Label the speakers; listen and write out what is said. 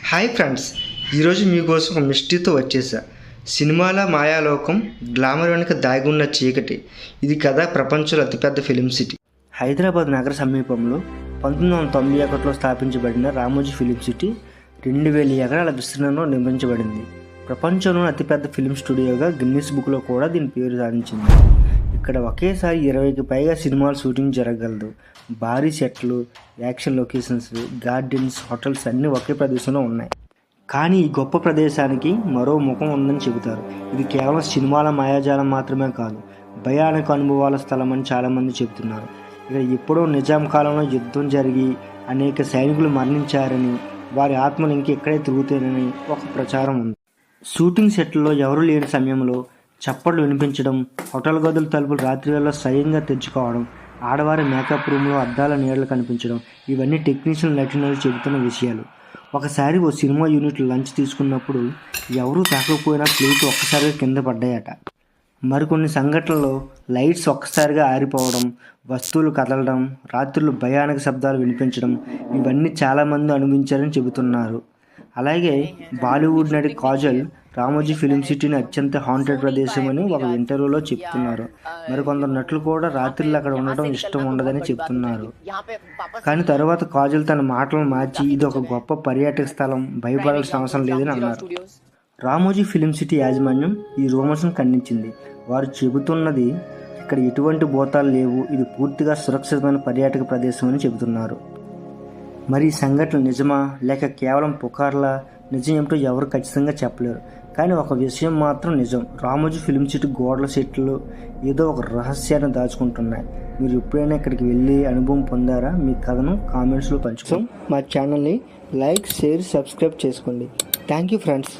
Speaker 1: Hi friends, ఈరోజు మీకోసం ఒక మిస్టరీతో వచ్చేసా. సినిమాల మాయాలోకం, గ్లామర్ వెనుక దాగున్న చీకటి. ఇది కథ ప్రపంచంలో అతిపెద్ద ఫిలిం సిటీ. హైదరాబాద్ నగర సమీపంలో 1991లో స్థాపించబడిన రామోజీ ఫిలిం సిటీ 2000 ఎకరాల విస్తీర్ణంలో నిర్మించబడింది. ప్రపంచంలోని అతిపెద్ద ఫిలిం స్టూడియోగా గిన్నిస్ బుక్లో కూడా దీని పేరు సాధించింది. ఇక్కడ ఒకేసారి 20కి పైగా సినిమాలు షూటింగ్ జరగగలదు. భారీ సెట్లు, యాక్షన్ లొకేషన్స్, గార్డెన్స్, హోటల్స్ అన్నీ ఒకే ప్రదేశంలో ఉన్నాయి. కానీ ఈ గొప్ప ప్రదేశానికి మరో ముఖం ఉందని చెబుతారు. ఇది కేవలం సినిమాల మాయాజాలం మాత్రమే కాదు, భయానక అనుభవాల స్థలం అని చాలామంది చెబుతున్నారు. ఇక్కడ ఎప్పుడో నిజాం కాలంలో యుద్ధం జరిగి అనేక సైనికులు మరణించారని, వారి ఆత్మలు ఇంకెక్కడే తిరుగుతాయని ఒక ప్రచారం ఉంది. షూటింగ్ సెట్లో ఎవరూ లేని సమయంలో చప్పట్లు వినిపించడం, హోటల్ గదుల తలుపులు రాత్రి వేళ స్వయంగా తెరుచుకోవడం, ఆడవారి మేకప్ రూమ్లో అద్దాల నీడలు కనిపించడం, ఇవన్నీ టెక్నీషియన్ నటినలు చెబుతున్న విషయాలు. ఒకసారి ఓ సినిమా యూనిట్ లంచ్ తీసుకున్నప్పుడు ఎవరూ తాకపోయినా ప్లేట్ ఒక్కసారిగా కింద పడ్డాయట. మరికొన్ని సంఘటనల్లో లైట్స్ ఒక్కసారిగా ఆరిపోవడం, వస్తువులు కదలడం, రాత్రులు భయానక శబ్దాలు వినిపించడం, ఇవన్నీ చాలామంది అనుభవించారని చెబుతున్నారు. అలాగే బాలీవుడ్ నటి కాజల్ రామోజీ ఫిలిం సిటీని అత్యంత హాంటెడ్ ప్రదేశం అని ఒక ఇంటర్వ్యూలో చెప్తున్నారు. మరికొందరు నటులు కూడా రాత్రిళ్ళు అక్కడ ఉండటం ఇష్టం ఉండదని చెప్తున్నారు. కానీ తర్వాత కాజల్ తన మాటలను మార్చి ఇది ఒక గొప్ప పర్యాటక స్థలం, భయపడాల్సిన అవసరం లేదని అన్నారు. రామోజీ ఫిలిం సిటీ యాజమాన్యం ఈ రూమర్స్ను ఖండించింది. వారు చెబుతున్నది ఇక్కడ ఎటువంటి భూతాలు లేవు, ఇది పూర్తిగా సురక్షితమైన పర్యాటక ప్రదేశం అని చెబుతున్నారు. మరి ఈ సంఘటన నిజమా లేక కేవలం పుకార్లా? నిజం ఏమిటో ఎవరు ఖచ్చితంగా చెప్పలేరు. కానీ ఒక విషయం మాత్రం నిజం, రామోజీ ఫిలిం సిటీ గోడల సెట్లు ఏదో ఒక రహస్యాన్ని దాచుకుంటున్నాయి. మీరు ఎప్పుడైనా ఇక్కడికి వెళ్ళి అనుభవం పొందారా? మీ కథను కామెంట్స్లో పంచుకోండి. మా ఛానల్ని లైక్, షేర్, సబ్స్క్రైబ్ చేసుకోండి. Thank you friends.